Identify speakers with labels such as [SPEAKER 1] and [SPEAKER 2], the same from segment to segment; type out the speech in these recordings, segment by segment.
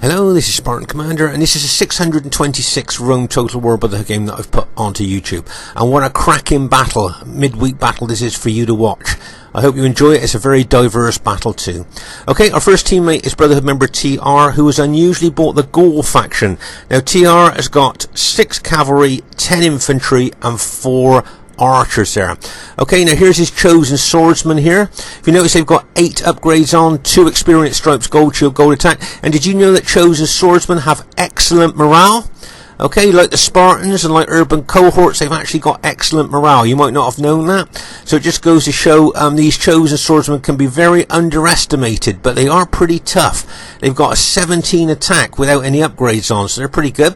[SPEAKER 1] Hello, this is Spartan Commander, and this is a 626 Rome Total War Brotherhood game that I've put onto YouTube. And what a cracking battle, midweek battle this is for you to watch. I hope you enjoy it. It's a very diverse battle too. Okay, our first teammate is Brotherhood member TR, who has unusually bought the Gaul faction. Now TR has got 6 cavalry, 10 infantry and 4 archers there. Okay, now here's his chosen swordsman here. If you notice, they've got 8 upgrades on, 2 experience stripes, gold shield, gold attack. And did you know that chosen swordsmen have excellent morale? Okay, like the Spartans and like urban cohorts, they've actually got excellent morale. You might not have known that. So it just goes to show these chosen swordsmen can be very underestimated, but they are pretty tough. They've got a 17 attack without any upgrades on, so they're pretty good.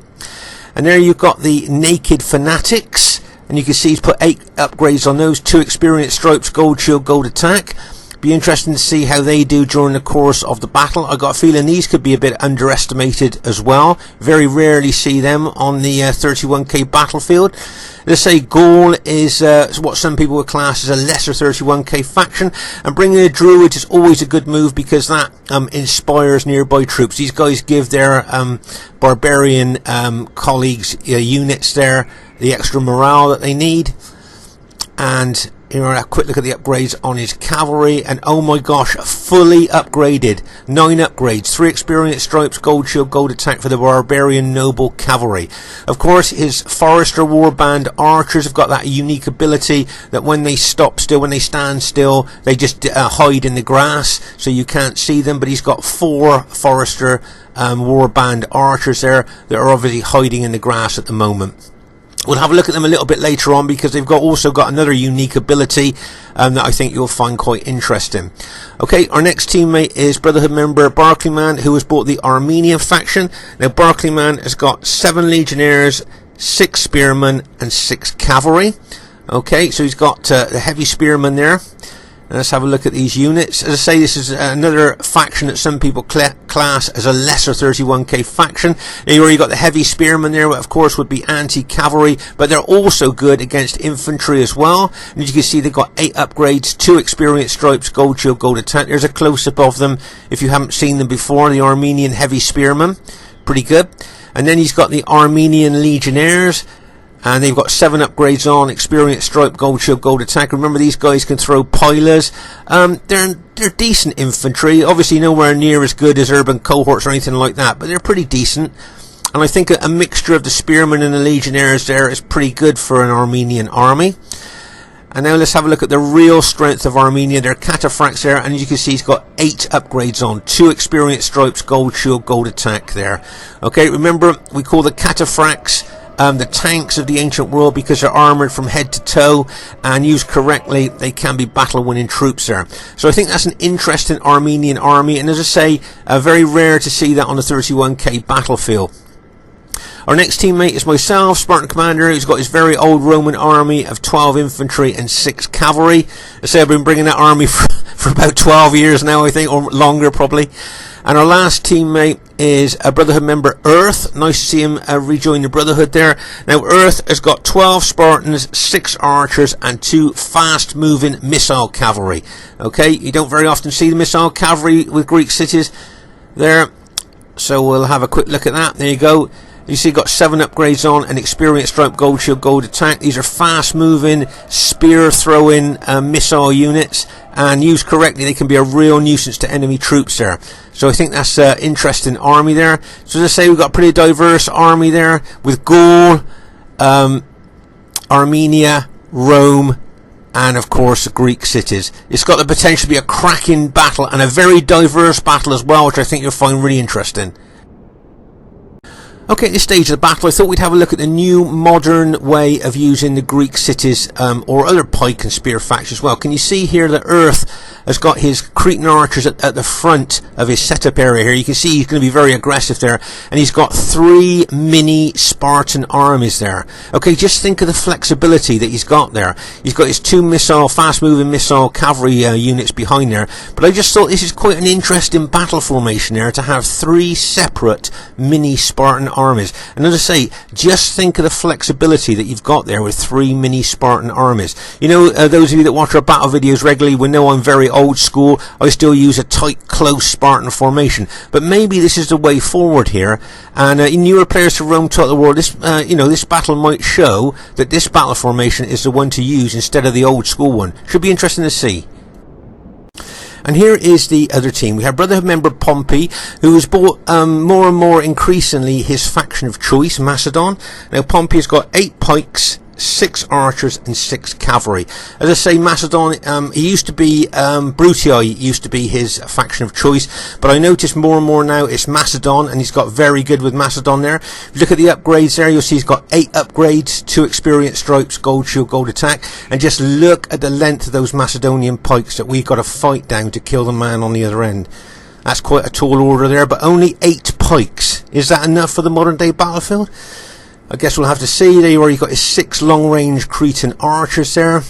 [SPEAKER 1] And there you've got the naked fanatics. And you can see he's put 8 upgrades on those, 2 experience stripes, gold shield, gold attack. Be interesting to see how they do during the course of the battle. I got a feeling these could be a bit underestimated as well. Very rarely see them on the 31k battlefield. Let's say Gaul is what some people would class as a lesser 31k faction, and bringing a druid is always a good move because that inspires nearby troops. These guys give their barbarian colleagues units there the extra morale that they need. And you know, a quick look at the upgrades on his cavalry, and oh my gosh, fully upgraded. 9 upgrades, 3 experience stripes, gold shield, gold attack for the barbarian noble cavalry. Of course, his forester warband archers have got that unique ability that when they stop still, when they stand still, they just hide in the grass, so you can't see them. But he's got 4 forester warband archers there that are obviously hiding in the grass at the moment. We'll have a look at them a little bit later on because they've also got another unique ability that I think you'll find quite interesting. Okay, our next teammate is Brotherhood member Barclayman, who has bought the Armenian faction. Now Barclayman has got 7 legionnaires, 6 spearmen and 6 cavalry. Okay, so he's got the heavy spearmen there. And let's have a look at these units. As I say, this is another faction that some people class as a lesser 31k faction. Now you already got the heavy spearmen there, which of course would be anti-cavalry, but they're also good against infantry as well. And as you can see, they've got 8 upgrades, 2 experience stripes, gold shield, gold attack. There's a close-up of them if you haven't seen them before, the Armenian heavy spearmen. Pretty good. And then he's got the Armenian legionnaires. And they've got 7 upgrades on, experience stripe, gold shield, gold attack. Remember, these guys can throw pilers. They're decent infantry. Obviously nowhere near as good as urban cohorts or anything like that, but they're pretty decent. And I think a mixture of the spearmen and the legionnaires there is pretty good for an Armenian army. And now let's have a look at the real strength of Armenia. They're cataphracts there, and as you can see, he's got 8 upgrades on, 2 experience stripes, gold shield, gold attack there. Okay, remember, we call the cataphracts the tanks of the ancient world because they're armoured from head to toe, and used correctly they can be battle winning troops there. So I think that's an interesting Armenian army, and as I say, very rare to see that on the 31k battlefield. Our next teammate is myself, Spartan Commander, who's got his very old Roman army of 12 infantry and 6 cavalry. I say I've been bringing that army for about 12 years now, I think, or longer probably. And our last teammate is a Brotherhood member, Earth. Nice to see him rejoin the Brotherhood there. Now, Earth has got 12 Spartans, 6 archers, and 2 fast-moving missile cavalry. Okay, you don't very often see the missile cavalry with Greek cities there. So we'll have a quick look at that. There you go. You see, got 7 upgrades on, an experience stripe, gold shield, gold attack. These are fast-moving, spear-throwing missile units, and used correctly, they can be a real nuisance to enemy troops there. So I think that's an interesting army there. So as I say, we've got a pretty diverse army there with Gaul, Armenia, Rome, and of course the Greek cities. It's got the potential to be a cracking battle and a very diverse battle as well, which I think you'll find really interesting. Okay, at this stage of the battle, I thought we'd have a look at the new modern way of using the Greek cities or other pike and spear factions as well. Can you see here that Earth has got his Cretan archers at the front of his setup area here? You can see he's going to be very aggressive there, and he's got 3 mini Spartan armies there. Okay, just think of the flexibility that he's got there. He's got his 2 fast-moving missile cavalry units behind there, but I just thought this is quite an interesting battle formation there to have 3 separate mini Spartan armies. And as I say, just think of the flexibility that you've got there with 3 mini Spartan armies. You know, those of you that watch our battle videos regularly will know I'm very old school. I still use a tight, close Spartan formation. But maybe this is the way forward here. And in newer players to Rome Total War, this this battle might show that this battle formation is the one to use instead of the old school one. Should be interesting to see. And here is the other team. We have Brotherhood member Pompey, who has bought more and more increasingly his faction of choice, Macedon. Now Pompey has got 8 pikes, 6 archers and 6 cavalry. As I say, Macedon, he used to be, BROTHERHOOD used to be his faction of choice, but I notice more and more now it's Macedon, and he's got very good with Macedon there. If you look at the upgrades there, you'll see he's got 8 upgrades, 2 experience stripes, gold shield, gold attack, and just look at the length of those Macedonian pikes that we've got to fight down to kill the man on the other end. That's quite a tall order there, but only 8 pikes. Is that enough for the modern day battlefield? I guess we'll have to see. There you are, you've got his 6 long-range Cretan archers there.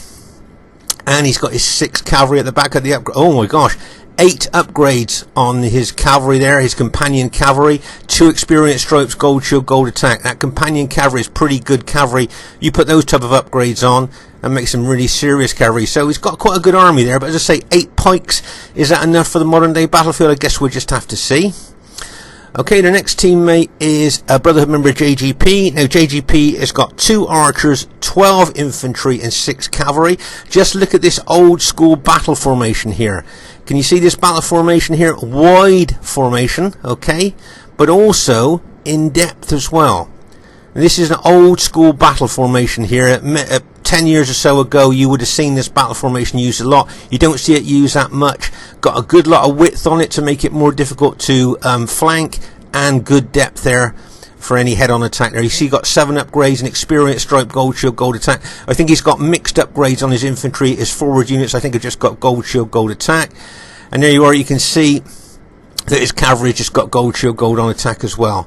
[SPEAKER 1] And he's got his 6 cavalry at the back of the upgrade. Oh my gosh, 8 upgrades on his cavalry there, his companion cavalry. 2 experience stripes, gold shield, gold attack. That companion cavalry is pretty good cavalry. You put those type of upgrades on and make some really serious cavalry. So he's got quite a good army there. But as I say, 8 pikes. Is that enough for the modern day battlefield? I guess we'll just have to see. Okay, the next teammate is a Brotherhood member JGP. Now JGP has got 2 archers, 12 infantry and 6 cavalry. Just look at this old school battle formation here. Can you see this battle formation here? Wide formation, okay, but also in depth as well. And this is an old school battle formation here. 10 years or so ago you would have seen this battle formation used a lot. You don't see it used that much. Got a good lot of width on it to make it more difficult to flank, and good depth there for any head-on attack there. You see, got 7 upgrades and experience stripe, gold shield, gold attack. I think he's got mixed upgrades on his infantry. His forward units I think have just got gold shield, gold attack. And there you are, you can see that his cavalry just got gold shield, gold on attack as well.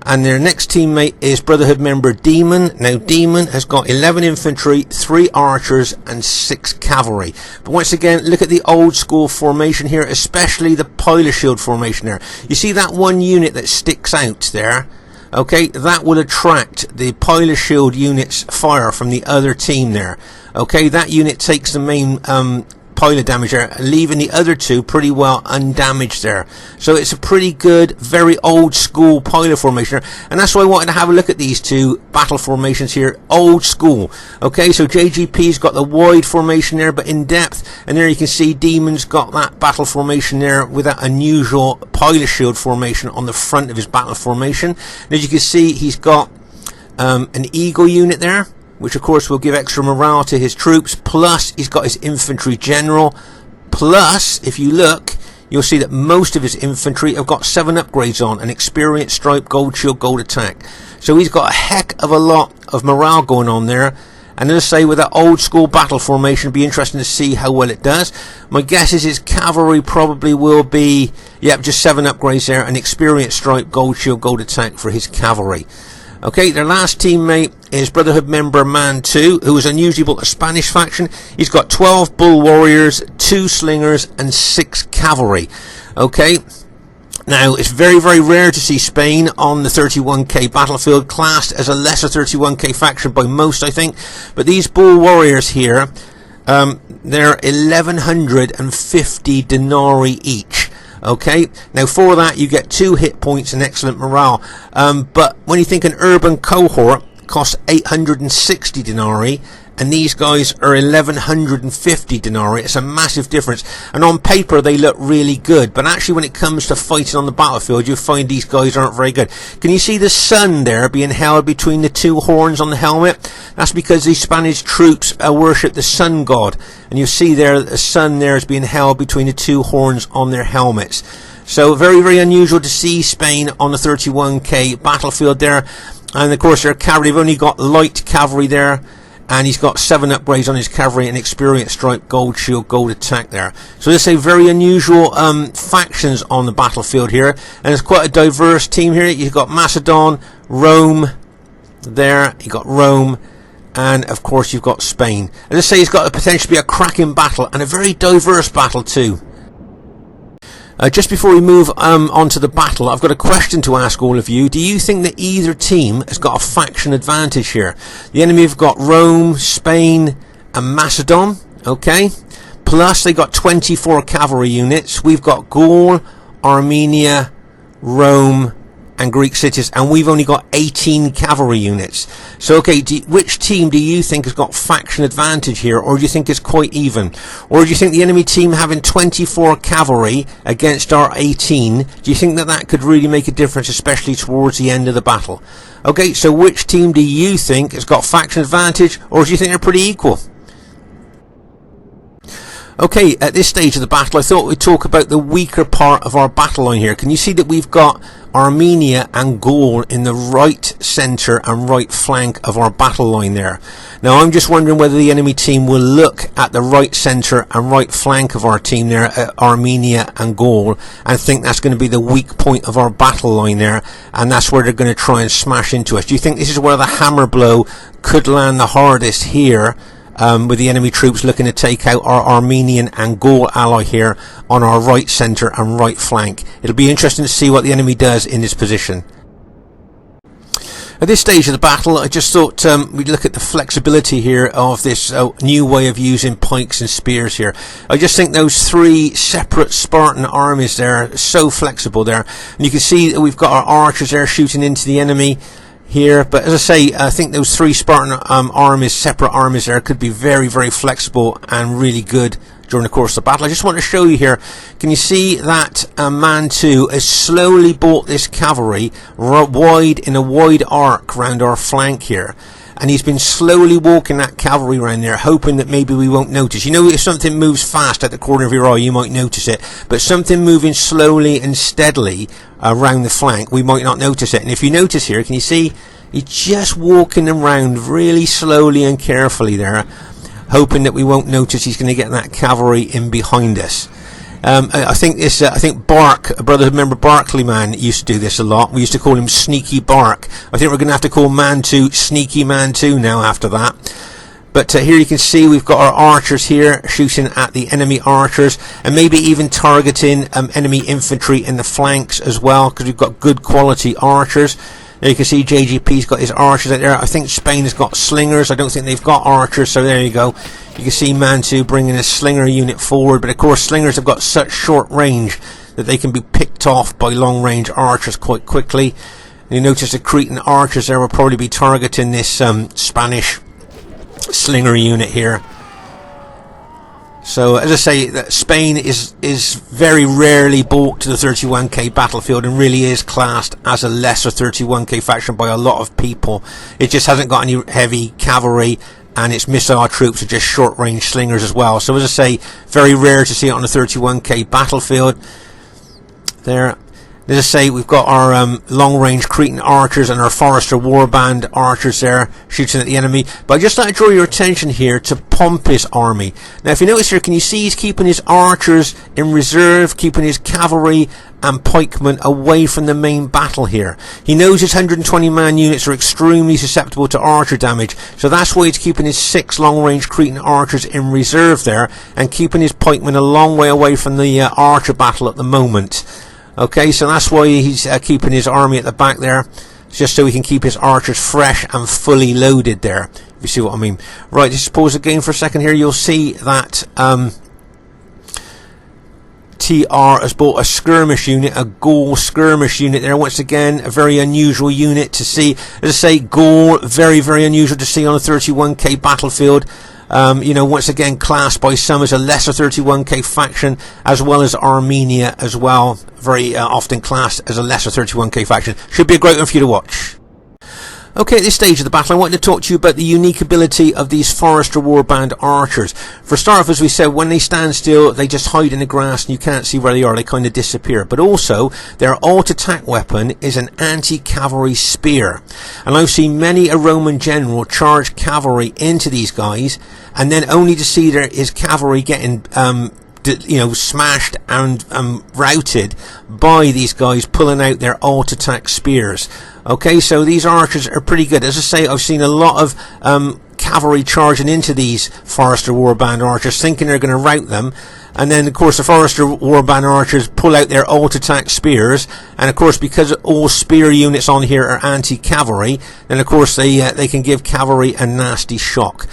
[SPEAKER 1] And their next teammate is Brotherhood member Demon. Now Demon has got 11 infantry, 3 archers and 6 cavalry. But once again, look at the old school formation here, especially the pilot shield formation there. You see that one unit that sticks out there? Okay, that will attract the pilot shield unit's fire from the other team there. Okay, that unit takes the main pilot damage there, leaving the other 2 pretty well undamaged there. So it's a pretty good, very old school pilot formation there. And that's why I wanted to have a look at these 2 battle formations here, old school. Okay, so JGP's got the wide formation there, but in depth. And there you can see Demon's got that battle formation there with that unusual pilot shield formation on the front of his battle formation. And as you can see, he's got an eagle unit there, which of course will give extra morale to his troops, plus he's got his infantry general, plus if you look you'll see that most of his infantry have got 7 upgrades on, an experience stripe, gold shield, gold attack. So he's got a heck of a lot of morale going on there. And as I say, with that old school battle formation, it'll be interesting to see how well it does. My guess is his cavalry probably will be, yep, just 7 upgrades there, an experience stripe, gold shield, gold attack for his cavalry. Okay, their last teammate is Brotherhood member Man 2, who is unusually built a Spanish faction. He's got 12 bull warriors, 2 slingers and 6 cavalry. Okay, now it's very, very rare to see Spain on the 31k battlefield, classed as a lesser 31k faction by most, I think. But these bull warriors here, they're 1150 denarii each. Okay, now for that you get 2 hit points and excellent morale, but when you think an urban cohort costs 860 denarii and these guys are 1150 denarii, it's a massive difference. And on paper they look really good, but actually when it comes to fighting on the battlefield you find these guys aren't very good. Can you see the sun there being held between the 2 horns on the helmet? That's because these Spanish troops worship the sun god, and you see there that the sun there is being held between the 2 horns on their helmets. So very, very unusual to see Spain on the 31k battlefield there. And of course their cavalry, they've only got light cavalry there, and he's got 7 upgrades on his cavalry and experience stripe, gold shield, gold attack there. So there's a very unusual factions on the battlefield here, and it's quite a diverse team here. You've got Macedon, Rome there, you've got Rome, and of course you've got Spain. As I say, it's got the potential to be a cracking battle, and a very diverse battle too. Just before we move on to the battle, I've got a question to ask all of you. Do you think that either team has got a faction advantage here? The enemy have got Rome, Spain and Macedon, okay? plus they got 24 cavalry units. We've got Gaul, Armenia, Rome and Greek cities, and we've only got 18 cavalry units. So okay, which team do you think has got faction advantage here, or do you think it's quite even? Or do you think the enemy team having 24 cavalry against our 18, do you think that that could really make a difference, especially towards the end of the battle? Okay, so which team do you think has got faction advantage, or do you think they're pretty equal? Okay, at this stage of the battle, I thought we'd talk about the weaker part of our battle line here. Can you see that we've got Armenia and Gaul in the right centre and right flank of our battle line there? Now, I'm just wondering whether the enemy team will look at the right centre and right flank of our team there, at Armenia and Gaul, and think that's going to be the weak point of our battle line there, and that's where they're going to try and smash into us. Do you think this is where the hammer blow could land the hardest here? With the enemy troops looking to take out our Armenian and Gaul ally here on our right centre and right flank. It'll be interesting to see what the enemy does in this position. At this stage of the battle, I just thought we'd look at the flexibility here of this new way of using pikes and spears here. I just think those three separate Spartan armies there are so flexible there. And you can see that we've got our archers there shooting into the enemy here, but as I say, I think those three Spartan armies, separate armies there, could be very, very flexible and really good during the course of the battle. I just want to show you here, can you see that man 2 has slowly brought this cavalry wide in a wide arc round our flank here, and he's been slowly walking that cavalry around there, hoping that maybe we won't notice. You know, if something moves fast at the corner of your eye, you might notice it, but something moving slowly and steadily around the flank, we might not notice it. And if you notice here, can you see he's just walking around really slowly and carefully there, hoping that we won't notice he's going to get that cavalry in behind us. I think Bark, a Brotherhood member Barkley man, used to do this a lot. We used to call him Sneaky Bark. I think we're going to have to call Man 2 Sneaky Man 2 now after that. But here you can see we've got our archers here shooting at the enemy archers, and maybe even targeting enemy infantry in the flanks as well, because we've got good quality archers. There you can see JGP's got his archers out there. I think Spain has got slingers. I don't think they've got archers, so there you go. You can see Man 2 bringing a slinger unit forward, but of course slingers have got such short range that they can be picked off by long range archers quite quickly. And you notice the Cretan archers there will probably be targeting this Spanish slinger unit here. So as I say, that Spain is very rarely brought to the 31k battlefield and really is classed as a lesser 31k faction by a lot of people. It just hasn't got any heavy cavalry, and its missile troops are just short range slingers as well. So as I say, very rare to see it on the 31k battlefield there. As I say, we've got our long-range Cretan archers and our Forester Warband archers there shooting at the enemy. But I'd just like to draw your attention here to Pompey's army. Now, if you notice here, can you see he's keeping his archers in reserve, keeping his cavalry and pikemen away from the main battle here. He knows his 120-man units are extremely susceptible to archer damage, so that's why he's keeping his 6 long-range Cretan archers in reserve there, and keeping his pikemen a long way away from the archer battle at the moment. Okay, so that's why he's keeping his army at the back there, just so he can keep his archers fresh and fully loaded there, if you see what I mean. Right, just pause again for a second here. You'll see that TR has bought a skirmish unit, a Gaul skirmish unit there. Once again, a very unusual unit to see. As I say, Gaul, very, very unusual to see on a 31k battlefield. You know, once again classed by some as a lesser 31k faction, as well as Armenia as well, very often classed as a lesser 31k faction. Should be a great one for you to watch. Okay, at this stage of the battle, I wanted to talk to you about the unique ability of these Forester Warband archers. For a start, as we said, when they stand still, they just hide in the grass and you can't see where they are. They kind of disappear. But also, their alt-attack weapon is an anti-cavalry spear. And I've seen many a Roman general charge cavalry into these guys, and then only to see his cavalry getting smashed and routed by these guys pulling out their alt-attack spears. Okay, so these archers are pretty good. As I say, I've seen a lot of cavalry charging into these Forester Warband archers, thinking they're going to rout them, and then of course the Forester Warband archers pull out their alt-attack spears, and of course because all spear units on here are anti-cavalry, then of course they can give cavalry a nasty shock.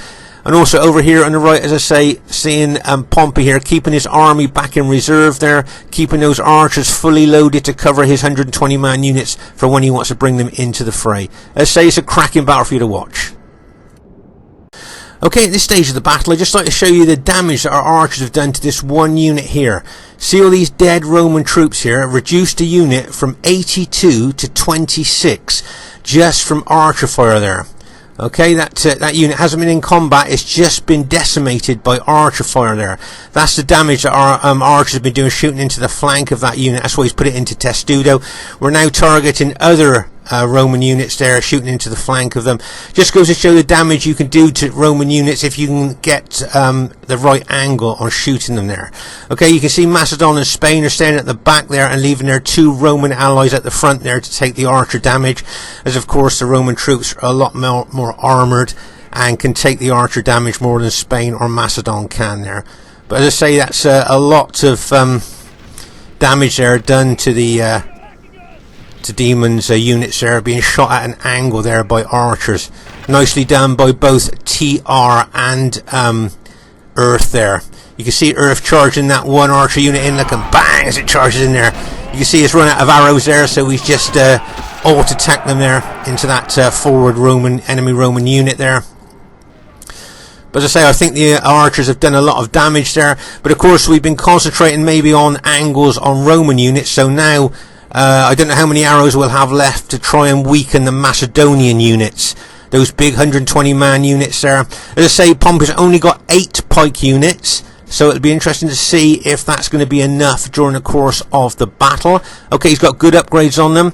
[SPEAKER 1] And also over here on the right, as I say, seeing Pompey here keeping his army back in reserve there, keeping those archers fully loaded to cover his 120 man units for when he wants to bring them into the fray. As I say, it's a cracking battle for you to watch. Okay, at this stage of the battle, I'd just like to show you the damage that our archers have done to this one unit here. See all these dead Roman troops here? Reduced the unit from 82 to 26 just from archer fire there. Okay, that unit hasn't been in combat, it's just been decimated by archer fire there. That's the damage that our archers have been doing, shooting into the flank of that unit. That's why he's put it into testudo. We're now targeting other Roman units there, shooting into the flank of them. Just goes to show the damage you can do to Roman units if you can get the right angle on shooting them there. Okay, you can see Macedon and Spain are staying at the back there and leaving their two Roman allies at the front there to take the archer damage, as of course the Roman troops are a lot more armoured and can take the archer damage more than Spain or Macedon can there. But as I say, that's a lot of damage there done to the Demons units there, being shot at an angle there by archers. Nicely done by both TR and Earth there. You can see Earth charging that one archer unit in, look, and bang as it charges in there. You can see it's run out of arrows there, so he's just auto-attacked them there into that forward enemy Roman unit there. But as I say, I think the archers have done a lot of damage there. But of course we've been concentrating maybe on angles on Roman units, so now I don't know how many arrows we'll have left to try and weaken the Macedonian units. Those big 120 man units there. As I say, Pompey's only got 8 pike units, so it'll be interesting to see if that's going to be enough during the course of the battle. Okay, he's got good upgrades on them.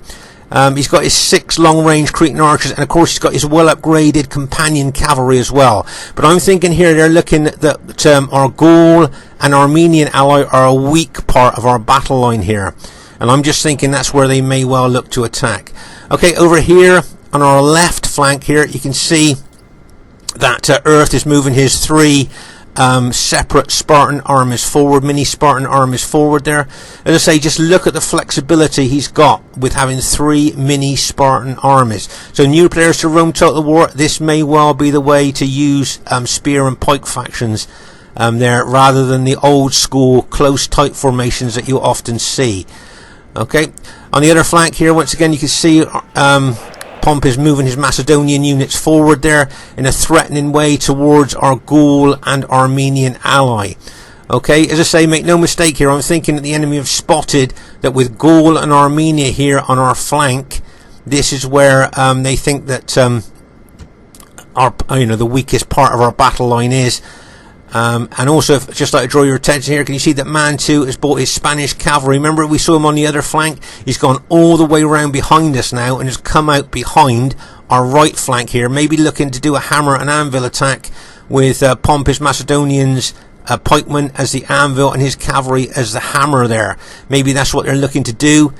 [SPEAKER 1] He's got his 6 long-range Cretan archers, and of course he's got his well-upgraded companion cavalry as well. But I'm thinking here they're looking that our Gaul and Armenian ally are a weak part of our battle line here. And I'm just thinking that's where they may well look to attack. Okay, over here on our left flank here, you can see that Earth is moving his 3 separate Spartan armies forward, mini Spartan armies forward there. As I say, just look at the flexibility he's got with having 3 mini Spartan armies. So new players to Rome Total War, this may well be the way to use spear and pike factions there, rather than the old school close tight formations that you often see. Okay, on the other flank here, once again, you can see Pompey is moving his Macedonian units forward there in a threatening way towards our Gaul and Armenian ally. Okay, as I say, make no mistake here, I'm thinking that the enemy have spotted that with Gaul and Armenia here on our flank, this is where they think that the weakest part of our battle line is. And also, just like to draw your attention here, can you see that Man 2 has brought his Spanish cavalry? Remember we saw him on the other flank? He's gone all the way around behind us now and has come out behind our right flank here, maybe looking to do a hammer and anvil attack with Pompey's Macedonians pikemen as the anvil and his cavalry as the hammer there. Maybe that's what they're looking to do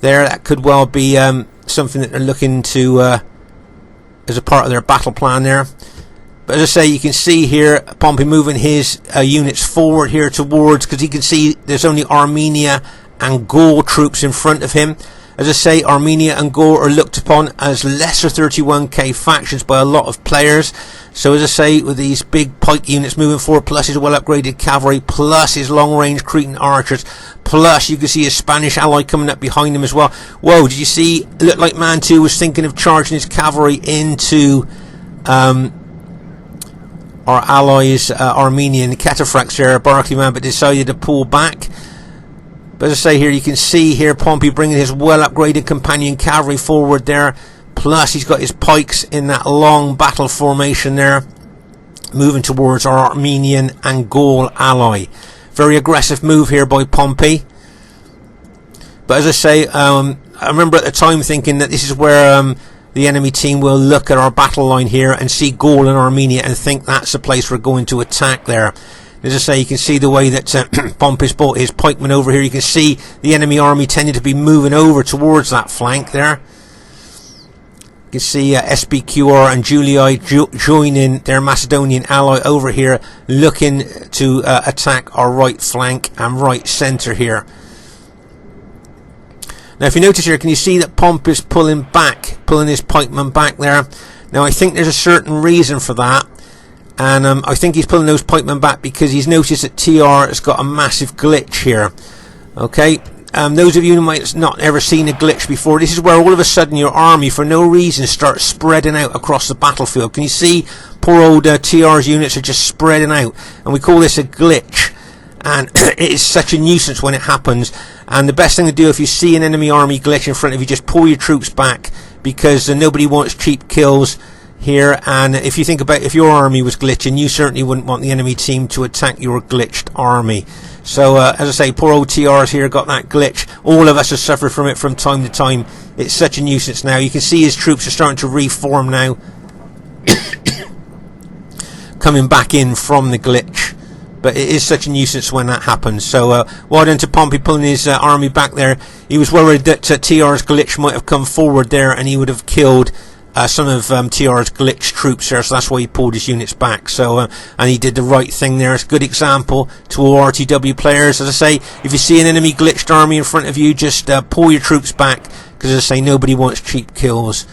[SPEAKER 1] there. That could well be something that they're looking to as a part of their battle plan there. But as I say, you can see here Pompey moving his units forward here towards, because you can see there's only Armenia and Gaul troops in front of him. As I say, Armenia and Gaul are looked upon as lesser 31k factions by a lot of players. So as I say, with these big pike units moving forward, plus his well upgraded cavalry, plus his long range Cretan archers, plus you can see his Spanish ally coming up behind him as well. Whoa, did you see? It looked like Man 2 was thinking of charging his cavalry into our allies, Armenian cataphracts there, Barclay man, but decided to pull back. But as I say here, you can see here Pompey bringing his well upgraded companion cavalry forward there, plus he's got his pikes in that long battle formation there, moving towards our Armenian and Gaul ally. Very aggressive move here by Pompey. But as I say, I remember at the time thinking that this is where the enemy team will look at our battle line here and see Gaul and Armenia and think that's the place we're going to attack there. As I say, you can see the way that Pompey's brought his pikemen over here. You can see the enemy army tended to be moving over towards that flank there. You can see SBQR and Julii joining their Macedonian ally over here, looking to attack our right flank and right centre here. Now if you notice here, can you see that Pompey's pulling his pikemen back there? Now I think there's a certain reason for that, And I think he's pulling those pikemen back because he's noticed that TR has got a massive glitch here. Okay, those of you who might not ever seen a glitch before, this is where all of a sudden your army, for no reason, starts spreading out across the battlefield. Can you see poor old TR's units are just spreading out? And we call this a glitch. And it is such a nuisance when it happens. And the best thing to do if you see an enemy army glitch in front of you, just pull your troops back, because nobody wants cheap kills here. And if you think about if your army was glitching, you certainly wouldn't want the enemy team to attack your glitched army. So as I say, poor old TR's here got that glitch. All of us have suffered from it from time to time. It's such a nuisance now. You can see his troops are starting to reform now, coming back in from the glitch. But it is such a nuisance when that happens. So well done to Pompey pulling his army back there. He was worried that TR's glitch might have come forward there and he would have killed some of TR's glitch troops there, so that's why he pulled his units back. So and he did the right thing there. It's a good example to all RTW players. As I say, if you see an enemy glitched army in front of you, just pull your troops back, because as I say, nobody wants cheap kills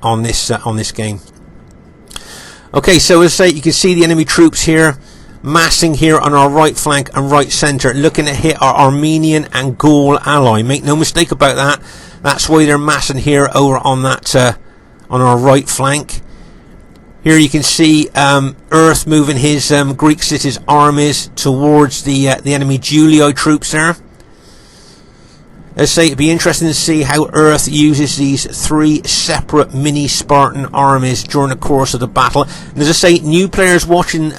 [SPEAKER 1] on this game. Okay, so as I say, you can see the enemy troops here massing here on our right flank and right centre, looking to hit our Armenian and Gaul ally. Make no mistake about that. That's why they're massing here over on that on our right flank. Here you can see Earth moving his Greek cities armies towards the enemy Julii troops there. As I say, it'd be interesting to see how Earth uses these 3 separate mini Spartan armies during the course of the battle. And as I say, new players watching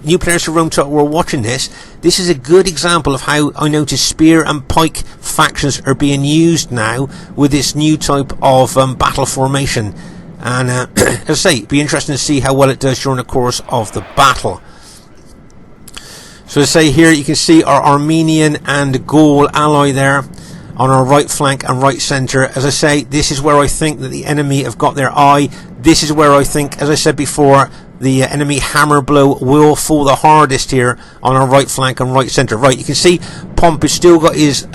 [SPEAKER 1] new players to Rome Total War watching this is a good example of how I notice spear and pike factions are being used now with this new type of battle formation. And as I say, it'd be interesting to see how well it does during the course of the battle. So as I say, here you can see our Armenian and Gaul ally there on our right flank and right centre. As I say, this is where I think that the enemy have got their eye. This is where I think, as I said before, the enemy hammer blow will fall the hardest here on our right flank and right centre. Right, you can see Pompey's still got his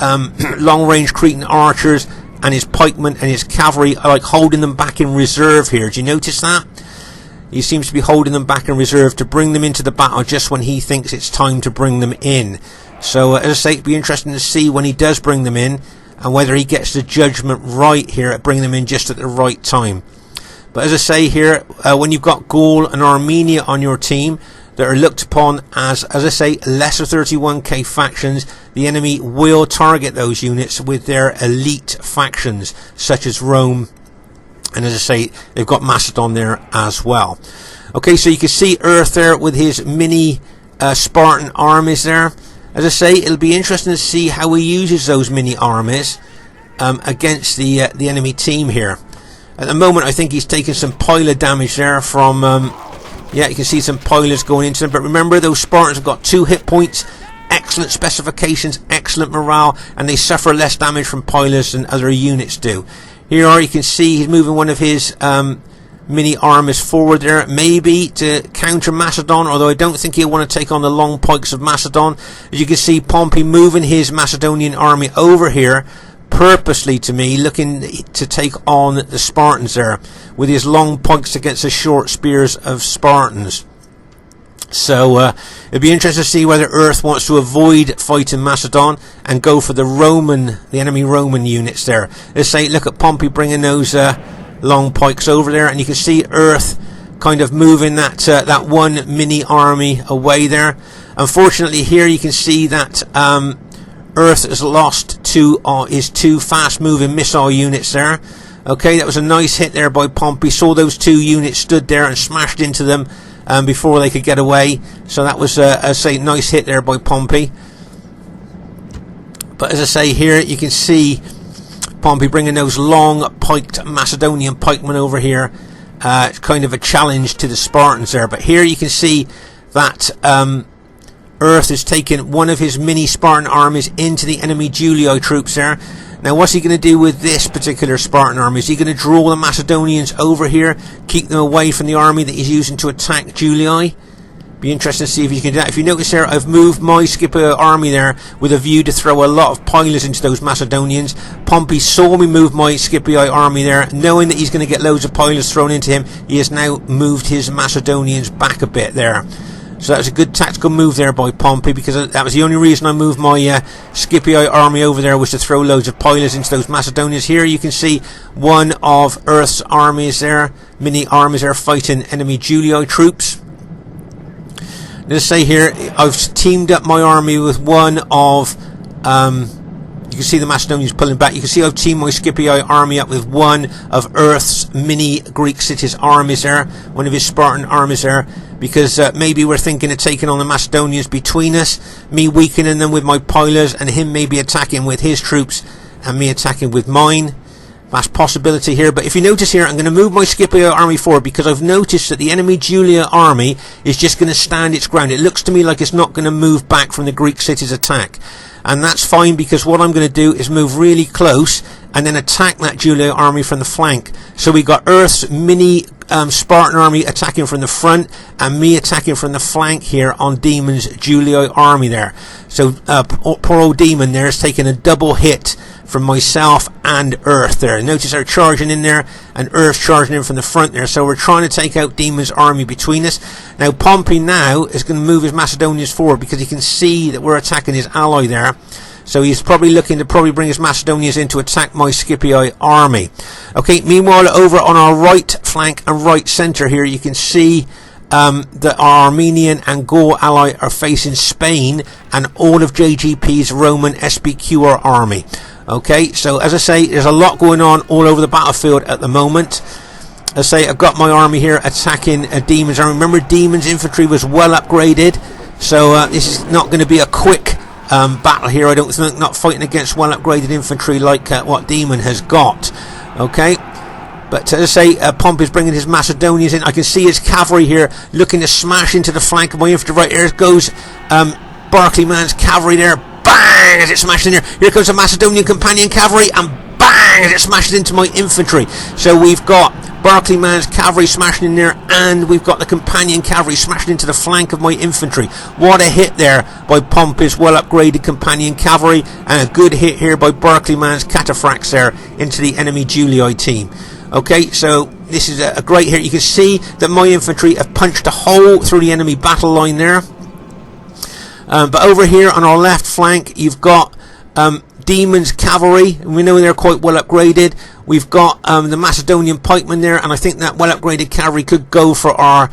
[SPEAKER 1] long-range Cretan archers and his pikemen and his cavalry, like holding them back in reserve here. Do you notice that? He seems to be holding them back in reserve to bring them into the battle just when he thinks it's time to bring them in. So as I say, it'd be interesting to see when he does bring them in and whether he gets the judgment right here at bringing them in just at the right time. But as I say here, when you've got Gaul and Armenia on your team that are looked upon as I say, lesser 31k factions, the enemy will target those units with their elite factions, such as Rome. And as I say, they've got Macedon there as well. Okay, so you can see Earth there with his mini Spartan armies there. As I say, it'll be interesting to see how he uses those mini armies against the enemy team here. At the moment, I think he's taking some piler damage there from... yeah, you can see some pilers going into them. But remember, those Spartans have got 2 hit points, excellent specifications, excellent morale, and they suffer less damage from pilers than other units do. Here you can see he's moving one of his mini armies forward there, maybe to counter Macedon, although I don't think he'll want to take on the long pikes of Macedon. As you can see, Pompey moving his Macedonian army over here, purposely to me, looking to take on the Spartans there, with his long pikes against the short spears of Spartans. So it'd be interesting to see whether Earth wants to avoid fighting Macedon and go for the enemy Roman units there. Let's say, look at Pompey bringing those long pikes over there, and you can see Earth kind of moving that one mini army away there. Unfortunately, here you can see that Earth has lost his 2 fast-moving missile units there. Okay, that was a nice hit there by Pompey. Saw those 2 units stood there and smashed into them before they could get away. So that was a nice hit there by Pompey. But as I say, here you can see Pompey bringing those long piked Macedonian pikemen over here. It's kind of a challenge to the Spartans there. But here you can see that Earth has taken one of his mini Spartan armies into the enemy Julii troops there. Now what's he going to do with this particular Spartan army? Is he going to draw the Macedonians over here, keep them away from the army that he's using to attack Julii? Be interesting to see if you can do that. If you notice there, I've moved my Scipio army there with a view to throw a lot of pilers into those Macedonians. Pompey saw me move my Scipio army there, knowing that he's going to get loads of pilers thrown into him. He has now moved his Macedonians back a bit there. So that was a good tactical move there by Pompey, because that was the only reason I moved my Scipio army over there, was to throw loads of pilers into those Macedonians. Here you can see one of Earth's armies there, mini armies there, fighting enemy Julii troops. Let's say here, I've teamed up my army with one of, you can see the Macedonians pulling back. You can see I've teamed my Scipio army up with one of Earth's mini Greek cities armies there, one of his Spartan armies there, because maybe we're thinking of taking on the Macedonians between us, me weakening them with my pilers, and him maybe attacking with his troops, and me attacking with mine. That's possibility here. But if you notice here, I'm going to move my Scipio army forward, because I've noticed that the enemy Julii army is just going to stand its ground. It looks to me like it's not going to move back from the Greek city's attack. And that's fine, because what I'm going to do is move really close and then attack that Julii army from the flank. So we got Earth's mini Spartan army attacking from the front, and me attacking from the flank here on Demon's Julii army there. So poor old Demon there is taking a double hit from myself and Earth there. Notice they're charging in there, and Earth charging in from the front there. So we're trying to take out Demon's army between us. Now Pompey now is going to move his Macedonians forward, because he can see that we're attacking his ally there. So he's probably looking to bring his Macedonians in to attack my Scipio army. Okay, meanwhile over on our right flank and right centre here, you can see that our Armenian and Gaul ally are facing Spain and all of JGP's Roman SBQR army. Okay, so as I say, there's a lot going on all over the battlefield at the moment. As I say, I've got my army here attacking Demon's army. Remember, Demon's infantry was well upgraded, so this is not going to be a quick battle here. I don't think, not fighting against well upgraded infantry like what Demon has got. Okay, but as I say, Pompey's bringing his Macedonians in. I can see his cavalry here looking to smash into the flank of my infantry. Right, here goes Barclayman's cavalry there. Bang! As it smashes in there. Here comes the Macedonian companion cavalry, and bang! As it smashes into my infantry. So we've got Barclayman's cavalry smashing in there, and we've got the companion cavalry smashing into the flank of my infantry. What a hit there by Pompey's well upgraded companion cavalry, and a good hit here by Barclayman's cataphracts there into the enemy Julii team. Okay, so this is a great hit. You can see that my infantry have punched a hole through the enemy battle line there. But over here on our left flank, you've got Demon's cavalry. We know they're quite well upgraded. We've got the Macedonian pikemen there, and I think that well upgraded cavalry could go for our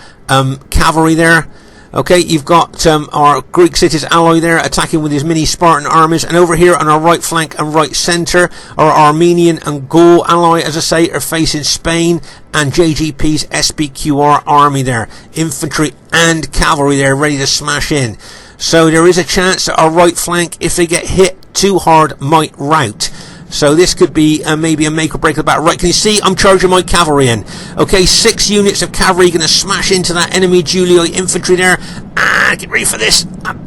[SPEAKER 1] cavalry there. Okay, you've got our Greek cities ally there attacking with his mini Spartan armies, and over here on our right flank and right centre, our Armenian and Gaul ally, as I say, are facing Spain and JGP's SBQR army there, infantry and cavalry there, ready to smash in. So there is a chance that our right flank, if they get hit too hard, might rout. So this could be maybe a make or break of the battle. Right, can you see I'm charging my cavalry in? Okay, 6 units of cavalry going to smash into that enemy Julii infantry there. And get ready for this. Bang!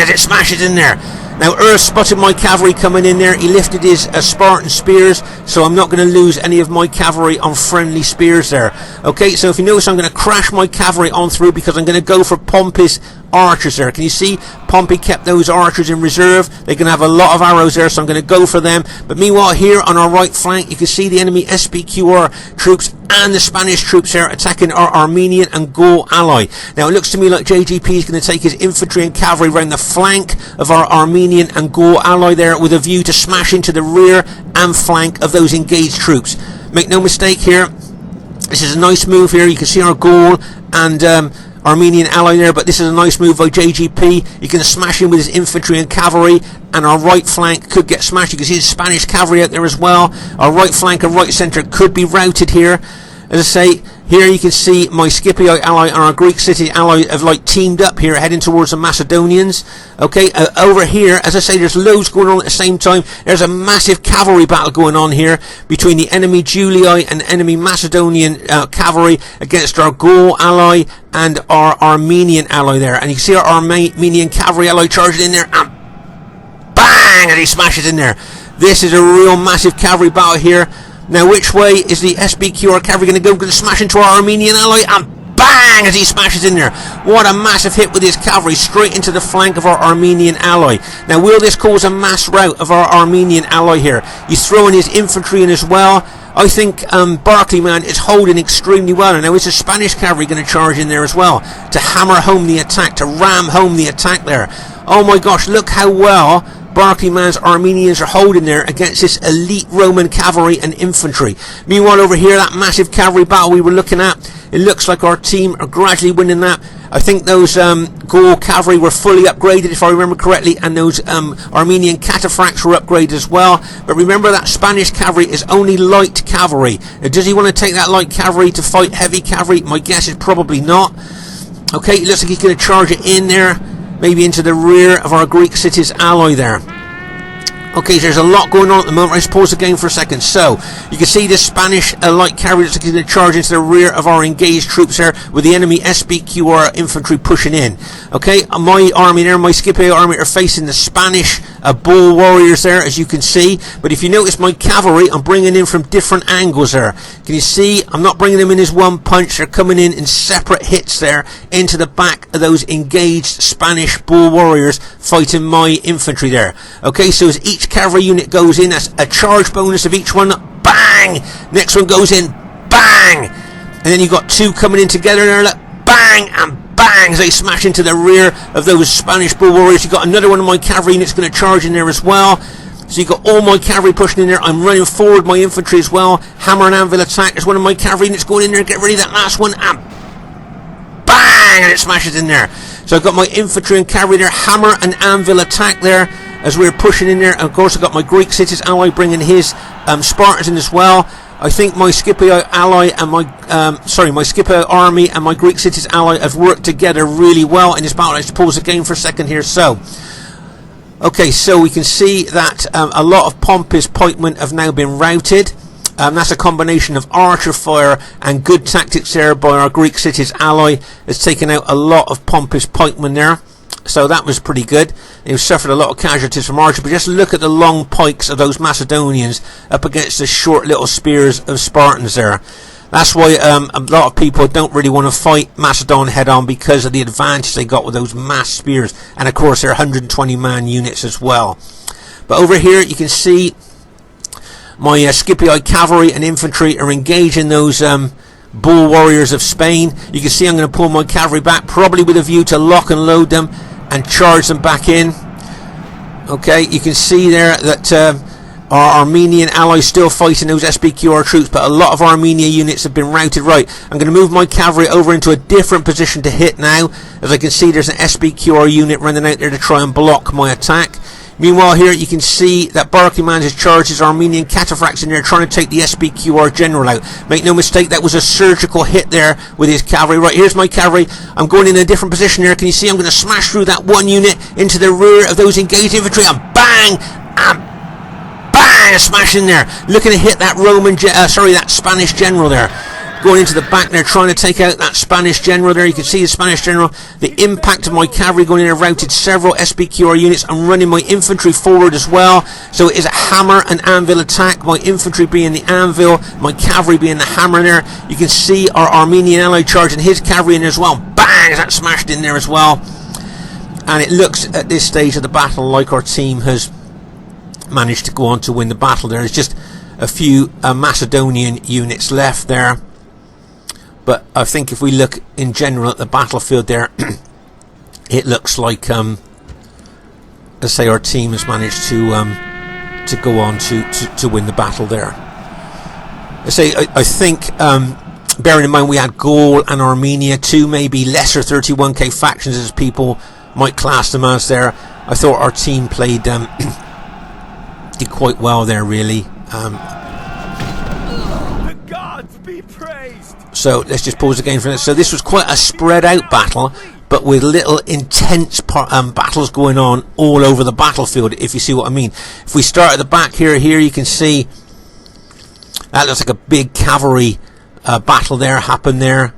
[SPEAKER 1] As it smashes in there. Now Earth spotted my cavalry coming in there. He lifted his Spartan spears, so I'm not going to lose any of my cavalry on friendly spears there. Okay, so if you notice, I'm going to crash my cavalry on through, because I'm going to go for Pompey's archers there. Can you see Pompey kept those archers in reserve? They're going to have a lot of arrows there, so I'm going to go for them. But meanwhile, here on our right flank, you can see the enemy SBQR troops and the Spanish troops here attacking our Armenian and Gaul ally. Now it looks to me like JGP is going to take his infantry and cavalry around the flank of our Armenian and Gaul ally there, with a view to smash into the rear and flank of those engaged troops. Make no mistake here, this is a nice move here. You can see our Gaul and Armenian ally there, but this is a nice move by JGP. You can smash in with his infantry and cavalry, and our right flank could get smashed. You can see his Spanish cavalry out there as well. Our right flank and right centre could be routed here. As I say, here you can see my Scipio ally and our Greek city ally have like teamed up here, heading towards the Macedonians. Okay, over here, as I say, there's loads going on at the same time. There's a massive cavalry battle going on here between the enemy Julii and enemy Macedonian cavalry against our Gaul ally and our Armenian ally there. And you can see our Armenian cavalry ally charging in there, and bang! And he smashes in there. This is a real massive cavalry battle here. Now, which way is the SBQR cavalry going to go? Going to smash into our Armenian ally, and bang, as he smashes in there. What a massive hit with his cavalry straight into the flank of our Armenian ally. Now, will this cause a mass rout of our Armenian ally here? He's throwing his infantry in as well. I think Barclay Man is holding extremely well, and now is the Spanish cavalry going to charge in there as well to hammer home the attack, to ram home the attack there. Oh my gosh, look how well Barclay Man's Armenians are holding there against this elite Roman cavalry and infantry. Meanwhile, over here, that massive cavalry battle we were looking at, it looks like our team are gradually winning that. I think those Gaul cavalry were fully upgraded, if I remember correctly, and those Armenian cataphracts were upgraded as well. But remember, that Spanish cavalry is only light cavalry. Now, does he want to take that light cavalry to fight heavy cavalry? My guess is probably not. Okay, it looks like he's going to charge it in there, maybe into the rear of our Greek city's ally there. Okay, so there's a lot going on at the moment. Let's pause the game for a second. So, you can see the Spanish light cavalry that's going to charge into the rear of our engaged troops there, with the enemy SBQR infantry pushing in. Okay, my army there, my Scipio army, are facing the Spanish bull warriors there, as you can see. But if you notice my cavalry, I'm bringing in from different angles there. Can you see? I'm not bringing them in as one punch. They're coming in separate hits there into the back of those engaged Spanish bull warriors fighting my infantry there. Okay, so as each cavalry unit goes in, that's a charge bonus of each one. Bang! Next one goes in. Bang! And then you've got two coming in together there. Look, bang and bang as they smash into the rear of those Spanish bull warriors. You've got another one of my cavalry units going to charge in there as well. So you've got all my cavalry pushing in there. I'm running forward my infantry as well. Hammer and anvil attack. There's one of my cavalry units going in there. Get ready, that last one. And bang! And it smashes in there. So I've got my infantry and cavalry there. Hammer and anvil attack there as we're pushing in there. And of course, I've got my Greek cities ally bringing his Spartans in as well. I think my Scipio ally and my Scipio army and my Greek cities ally have worked together really well in this battle. Let's pause the game for a second here. So, okay, so we can see that a lot of Pompey's pikemen have now been routed. That's a combination of archer fire and good tactics there by our Greek cities ally. It's taken out a lot of Pompey's pikemen there. So that was pretty good. They've suffered a lot of casualties from archer, but just look at the long pikes of those Macedonians up against the short little spears of Spartans there. That's why a lot of people don't really want to fight Macedon head on, because of the advantage they got with those mass spears, and of course they're 120 man units as well. But over here you can see my Scipii cavalry and infantry are engaging those bull warriors of Spain. You can see I'm going to pull my cavalry back, probably with a view to lock and load them and charge them back in. Okay, you can see there that our Armenian allies still fighting those SBQR troops, but a lot of Armenia units have been routed. Right, I'm going to move my cavalry over into a different position to hit now. As I can see, there's an SBQR unit running out there to try and block my attack. Meanwhile, here you can see that Barclay Man has charged his Armenian cataphracts in there, trying to take the SBQR general out. Make no mistake, that was a surgical hit there with his cavalry. Right, here's my cavalry. I'm going in a different position here. Can you see I'm going to smash through that one unit into the rear of those engaged infantry, and bang! And bang! Smash in there. Looking to hit that that Spanish general there. Going into the back there, trying to take out that Spanish general there. You can see the Spanish general. The impact of my cavalry going in and routed several SBQR units. I'm running my infantry forward as well. So it is a hammer and anvil attack. My infantry being the anvil, my cavalry being the hammer there. You can see our Armenian ally charging his cavalry in there as well. Bang! That smashed in there as well. And it looks at this stage of the battle like our team has managed to go on to win the battle. There is just a few Macedonian units left there. But I think if we look in general at the battlefield there, it looks like, let's say, our team has managed to go on to win the battle there. I think, bearing in mind we had Gaul and Armenia, two maybe lesser 31k factions as people might class them as there. I thought our team played did quite well there, really.
[SPEAKER 2] The gods be praised.
[SPEAKER 1] So let's just pause again for this. So this was quite a spread out battle, but with little intense battles going on all over the battlefield, if you see what I mean. If we start at the back here you can see that looks like a big cavalry battle there happened there.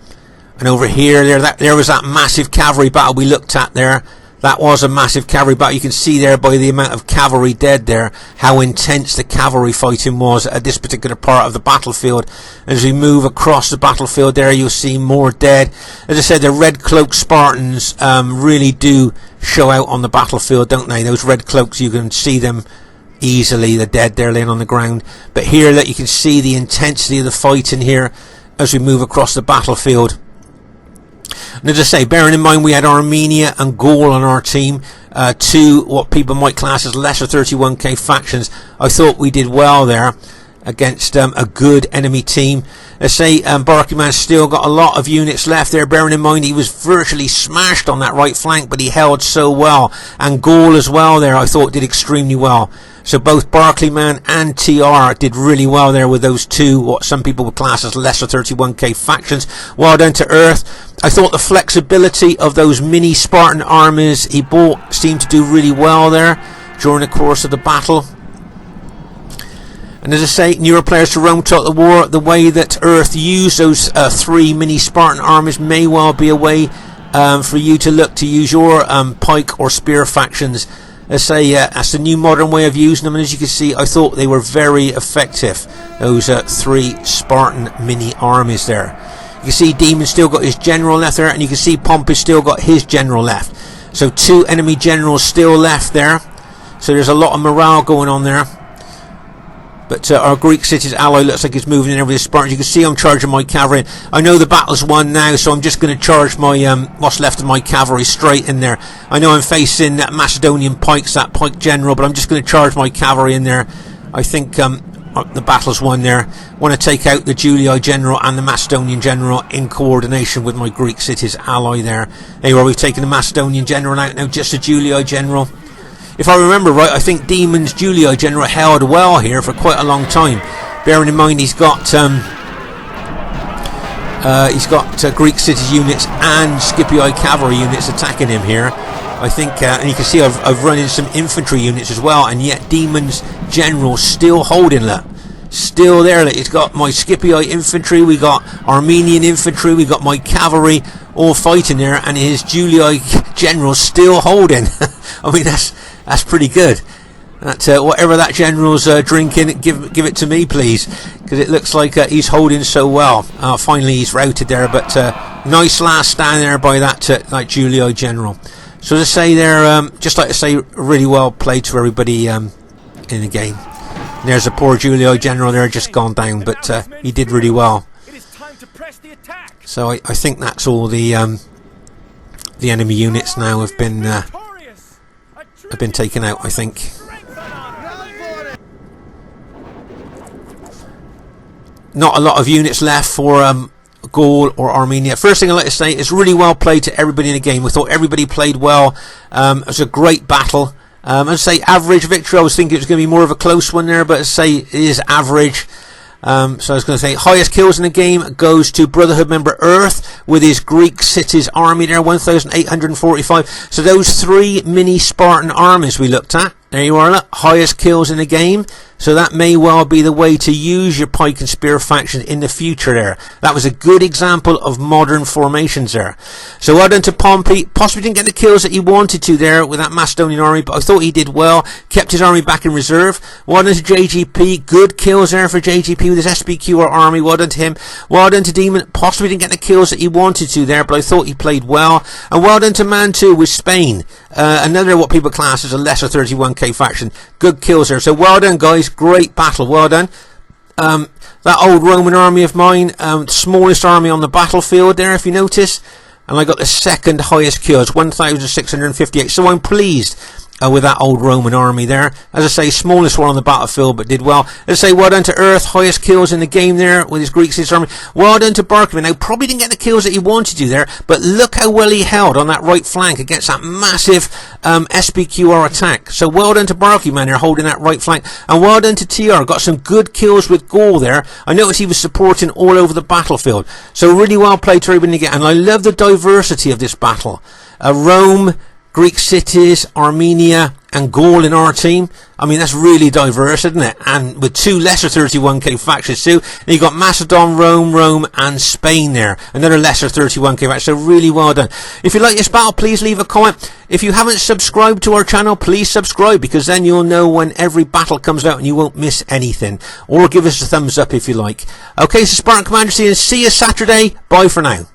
[SPEAKER 1] And over here there was that massive cavalry battle we looked at there. That was a massive cavalry battle. You can see there by the amount of cavalry dead there how intense the cavalry fighting was at this particular part of the battlefield. As we move across the battlefield there, you'll see more dead. As I said, the red cloak Spartans really do show out on the battlefield, don't they? Those red cloaks, you can see them easily, the dead there laying on the ground. But here, look, you can see the intensity of the fighting here as we move across the battlefield. And as I say, bearing in mind we had Armenia and Gaul on our team, two what people might class as lesser 31k factions, I thought we did well there against a good enemy team. Let's say Barkyman still got a lot of units left there, bearing in mind he was virtually smashed on that right flank, but he held so well. And Gaul as well there, I thought did extremely well. So both Barclayman and TR did really well there with those two, what some people would class as lesser 31k factions. Well done to Earth. I thought the flexibility of those mini Spartan armies he bought seemed to do really well there during the course of the battle. And as I say, newer players to Rome Total War, the way that Earth used those three mini Spartan armies may well be a way for you to look to use your pike or spear factions. Let's say that's the new modern way of using them, and as you can see, I thought they were very effective, those three Spartan mini armies there. You can see Demon still got his general left there, and you can see Pompey still got his general left. So two enemy generals still left there, so there's a lot of morale going on there. But our Greek city's ally looks like it's moving in over the Spartans. You can see I'm charging my cavalry. I know the battle's won now, so I'm just going to charge my what's left of my cavalry straight in there. I know I'm facing Macedonian pikes, that pike general, but I'm just going to charge my cavalry in there. I think the battle's won there. I want to take out the Julii general and the Macedonian general in coordination with my Greek city's ally there. There you are, we've taken the Macedonian general out now, just the Julii general. If I remember right, I think Demon's Julii general held well here for quite a long time. Bearing in mind he's got Greek cities units and Scipii cavalry units attacking him here. I think, and you can see I've run in some infantry units as well, and yet Demon's general still holding that. Still there. It's got my Scipii infantry, we got Armenian infantry, we got my cavalry all fighting there, and his Julii general still holding. I mean, that's pretty good. That whatever that general's drinking, give it to me, please, because it looks like he's holding so well. Finally, he's routed there, but nice last stand there by that Julii general. So to say there, just like to say, really well played to everybody in the game. And there's a poor Julii general there, just gone down, but he did really well. So I think that's all the enemy units now have been taken out, I think. Not a lot of units left for Gaul or Armenia. First thing I'd like to say is really well played to everybody in the game. We thought everybody played well. It was a great battle. I'd say average victory. I was thinking it was going to be more of a close one there, but I'd say it is average. So I was going to say highest kills in the game goes to Brotherhood member Earth with his Greek cities army there, 1,845. So those three mini Spartan armies we looked at, there you are, look, highest kills in the game. So that may well be the way to use your pike and spear faction in the future there. That was a good example of modern formations there. So well done to Pompey. Possibly didn't get the kills that he wanted to there with that Macedonian army, but I thought he did well. Kept his army back in reserve. Well done to JGP. Good kills there for JGP with his SBQR army. Well done to him. Well done to Demon. Possibly didn't get the kills that he wanted to there, but I thought he played well. And well done to Man 2 with Spain. Another what people class as a lesser 31k faction. Good kills there. So well done, guys. Great battle. Well done. That old Roman army of mine, smallest army on the battlefield there, if you notice. And I got the second highest kills, 1,658. So I'm pleased with that old Roman army there. As I say, smallest one on the battlefield, but did well. As I say, well done to Earth, highest kills in the game there with his Greek cities army. Well done to Barkman. Now, probably didn't get the kills that he wanted to there, but look how well he held on that right flank against that massive SBQR attack. So well done to Barkman there, holding that right flank. And well done to TR. Got some good kills with Gaul there. I noticed he was supporting all over the battlefield. So really well played to everybody again. And I love the diversity of this battle. Rome, Greek cities, Armenia, and Gaul in our team. I mean, that's really diverse, isn't it? And with 2 lesser 31k factions too. And you got Macedon, Rome, and Spain there. Another lesser 31k faction. So really well done. If you like this battle, please leave a comment. If you haven't subscribed to our channel, please subscribe, because then you'll know when every battle comes out and you won't miss anything. Or give us a thumbs up if you like. Okay, so Spartan Commander, see you Saturday. Bye for now.